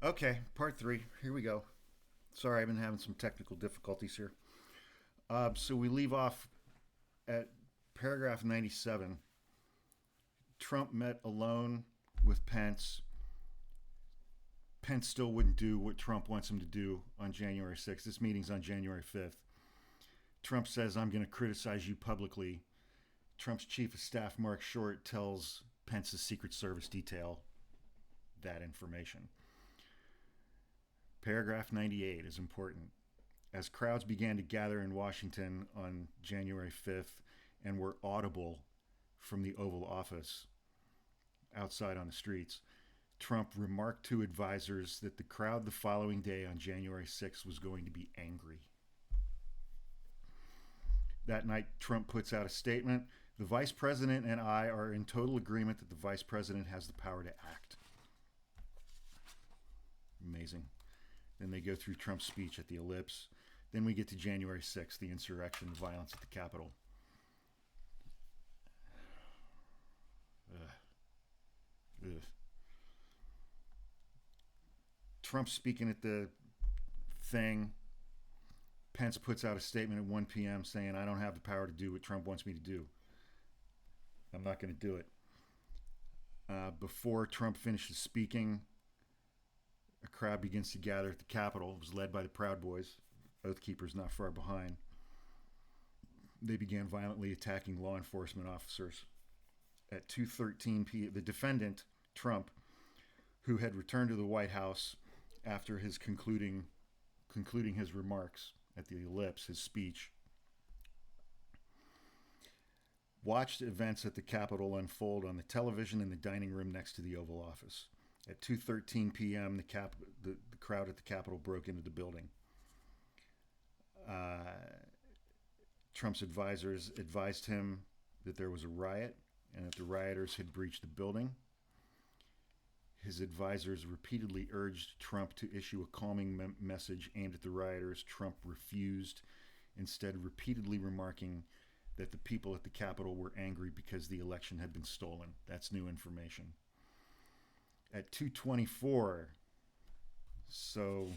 Okay, part three. Here we go. Sorry, I've been having some technical difficulties here. So we leave off at paragraph 97. Trump met alone with Pence. Pence still wouldn't do what Trump wants him to do on January 6th. This meeting's on January 5th. Trump says, I'm going to criticize you publicly. Trump's chief of staff, Mark Short, tells Pence's Secret Service detail that information. Paragraph 98 is important. As crowds began to gather in Washington on January 5th and were audible from the Oval Office outside on the streets, Trump remarked to advisors that the crowd the following day on January 6th was going to be angry. That night, Trump puts out a statement. The vice president and I are in total agreement that the vice president has the power to act. Amazing. Then they go through Trump's speech at the Ellipse. Then we get to January 6th, the insurrection, the violence at the Capitol. Ugh. Ugh. Trump speaking at the thing. Pence puts out a statement at 1 p.m. saying, I don't have the power to do what Trump wants me to do. I'm not going to do it. Before Trump finishes speaking, a crowd begins to gather at the Capitol. It was led by the Proud Boys, Oath Keepers not far behind. They began violently attacking law enforcement officers. At 2:13 p.m., the defendant, Trump, who had returned to the White House after his concluding his remarks at the Ellipse, his speech, watched events at the Capitol unfold on the television in the dining room next to the Oval Office. At 2:13 p.m., the crowd at the Capitol broke into the building. Trump's advisors advised him that there was a riot and that the rioters had breached the building. His advisors repeatedly urged Trump to issue a calming message aimed at the rioters. Trump refused, instead repeatedly remarking that the people at the Capitol were angry because the election had been stolen. That's new information. At 2:24, so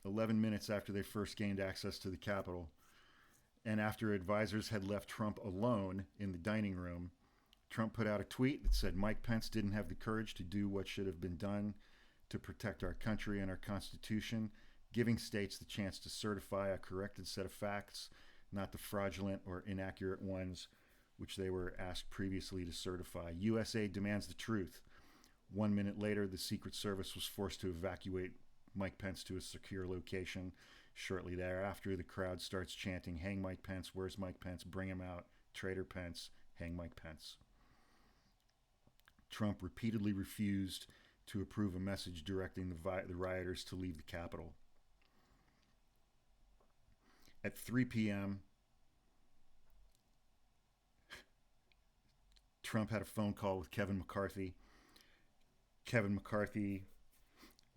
11 minutes after they first gained access to the Capitol, and after advisors had left Trump alone in the dining room, Trump put out a tweet that said Mike Pence didn't have the courage to do what should have been done to protect our country and our Constitution, giving states the chance to certify a corrected set of facts, not the fraudulent or inaccurate ones which they were asked previously to certify. USA demands the truth. 1 minute later, the Secret Service was forced to evacuate Mike Pence to a secure location. Shortly thereafter, the crowd starts chanting, hang Mike Pence, where's Mike Pence, bring him out, traitor Pence, hang Mike Pence. Trump repeatedly refused to approve a message directing the rioters to leave the Capitol. At 3 p.m., Trump had a phone call with Kevin McCarthy. Kevin McCarthy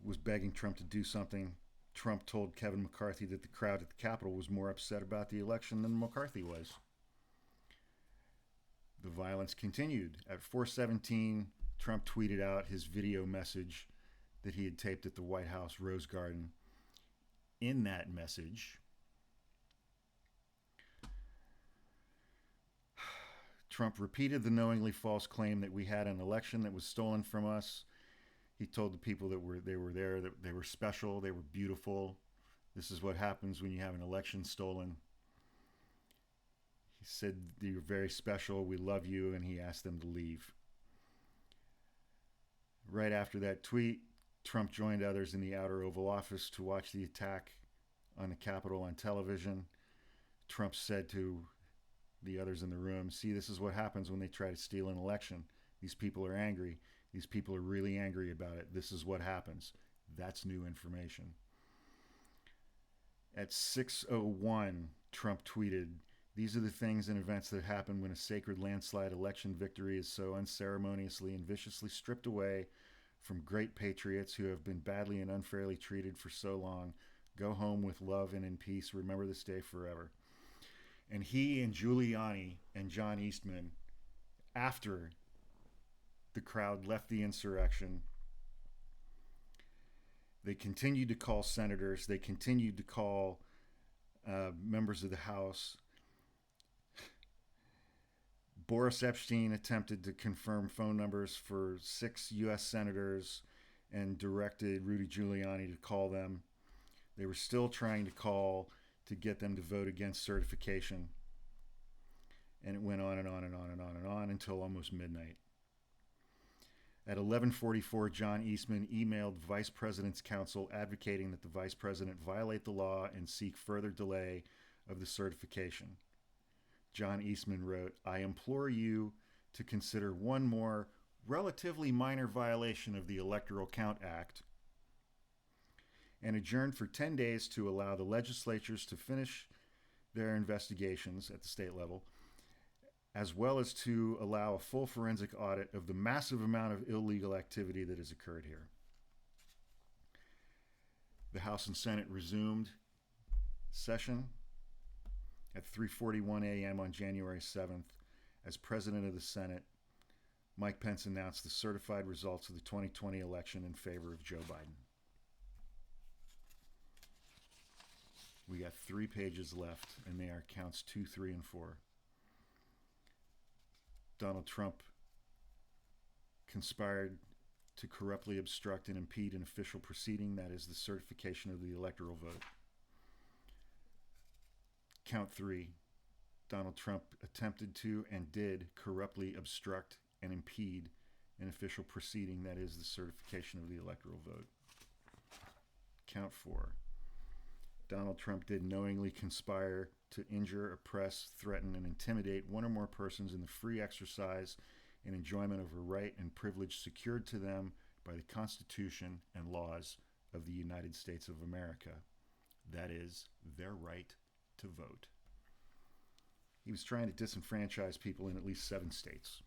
was begging Trump to do something. Trump told Kevin McCarthy that the crowd at the Capitol was more upset about the election than McCarthy was. The violence continued. At 4:17, Trump tweeted out his video message that he had taped at the White House Rose Garden. In that message, Trump repeated the knowingly false claim that we had an election that was stolen from us. He told the people that they were there that they were special, they were beautiful. This is what happens when you have an election stolen. He said, you're very special, we love you, and he asked them to leave. Right after that tweet, Trump joined others in the outer Oval Office to watch the attack on the Capitol on television. Trump said to the others in the room, see, this is what happens when they try to steal an election. These people are angry. These people are really angry about it. This is what happens. That's new information. At 6:01, Trump tweeted, these are the things and events that happen when a sacred landslide election victory is so unceremoniously and viciously stripped away from great patriots who have been badly and unfairly treated for so long. Go home with love and in peace. Remember this day forever. And he and Giuliani and John Eastman, after the crowd left the insurrection, They continued to call senators. They continued to call members of the House. Boris Epstein attempted to confirm phone numbers for 6 U.S. senators and directed Rudy Giuliani to call them. They were still trying to call to get them to vote against certification. And it went on and on and on and on and on until almost midnight. At 11:44, John Eastman emailed Vice President's counsel advocating that the Vice President violate the law and seek further delay of the certification. John Eastman wrote, "I implore you to consider one more relatively minor violation of the Electoral Count Act and adjourn for 10 days to allow the legislatures to finish their investigations at the state level, as well as to allow a full forensic audit of the massive amount of illegal activity that has occurred here." The House and Senate resumed session at 3:41 a.m. on January 7th. As President of the Senate, Mike Pence announced the certified results of the 2020 election in favor of Joe Biden. We got 3 pages left, and they are counts 2, 3, and 4. Donald Trump conspired to corruptly obstruct and impede an official proceeding, that is the certification of the electoral vote. Count 3, Donald Trump attempted to and did corruptly obstruct and impede an official proceeding, that is the certification of the electoral vote. Count 4, Donald Trump did knowingly conspire to injure, oppress, threaten, and intimidate one or more persons in the free exercise and enjoyment of a right and privilege secured to them by the Constitution and laws of the United States of America, that is, their right to vote. He was trying to disenfranchise people in at least 7 states.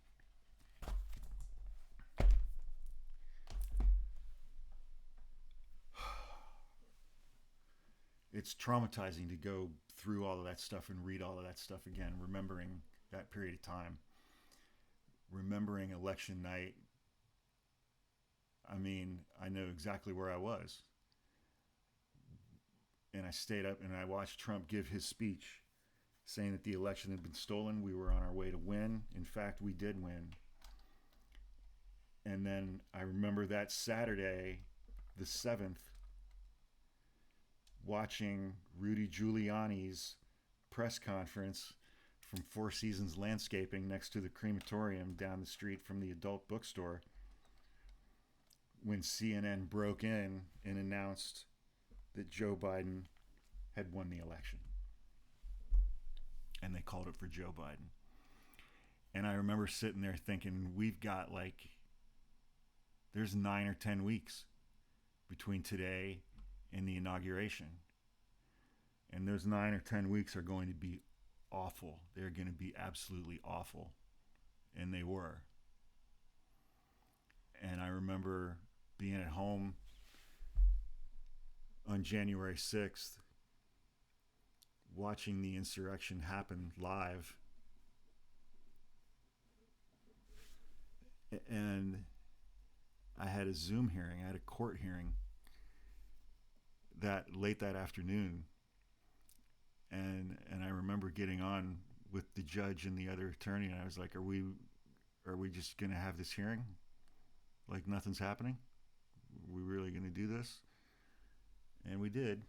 It's traumatizing to go through all of that stuff and read all of that stuff again, remembering that period of time, remembering election night. I mean, I know exactly where I was. And I stayed up and I watched Trump give his speech saying that the election had been stolen. We were on our way to win. In fact, we did win. And then I remember that Saturday, the 7th, watching Rudy Giuliani's press conference from Four Seasons Landscaping next to the crematorium down the street from the adult bookstore when CNN broke in and announced that Joe Biden had won the election. And they called it for Joe Biden. And I remember sitting there thinking, we've got there's 9 or 10 weeks between today and the inauguration. And those 9 or 10 weeks are going to be awful. They're going to be absolutely awful. And they were. And I remember being at home on January 6th, watching the insurrection happen live. And I had a Zoom hearing, I had a court hearing late that afternoon. And I remember getting on with the judge and the other attorney, and I was like, are we just going to have this hearing? Like nothing's happening? Are we really going to do this? And we did.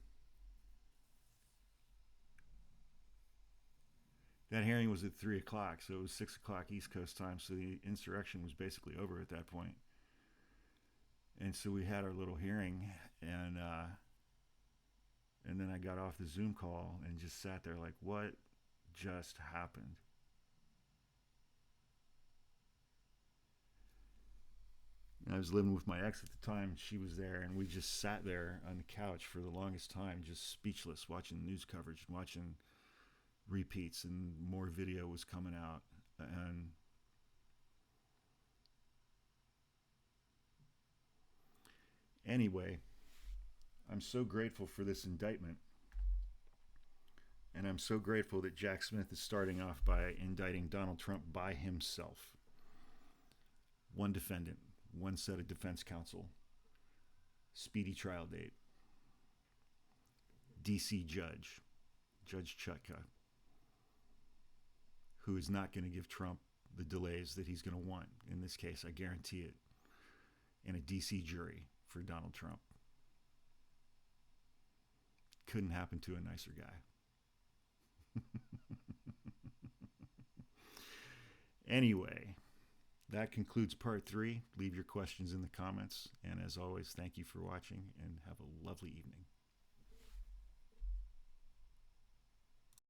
That hearing was at 3 o'clock, so it was 6 o'clock East Coast time, so the insurrection was basically over at that point. And so we had our little hearing, and then I got off the Zoom call and just sat there like, what just happened? And I was living with my ex at the time, and she was there, and we just sat there on the couch for the longest time, just speechless, watching news coverage, watching repeats, and more video was coming out. And anyway, I'm so grateful for this indictment. And I'm so grateful that Jack Smith is starting off by indicting Donald Trump by himself. One defendant, one set of defense counsel. speedy trial date. DC judge, Judge Chutka, who is not going to give Trump the delays that he's going to want. In this case, I guarantee it. And a DC jury for Donald Trump. Couldn't happen to a nicer guy. Anyway, that concludes part 3. Leave your questions in the comments. And as always, thank you for watching and have a lovely evening.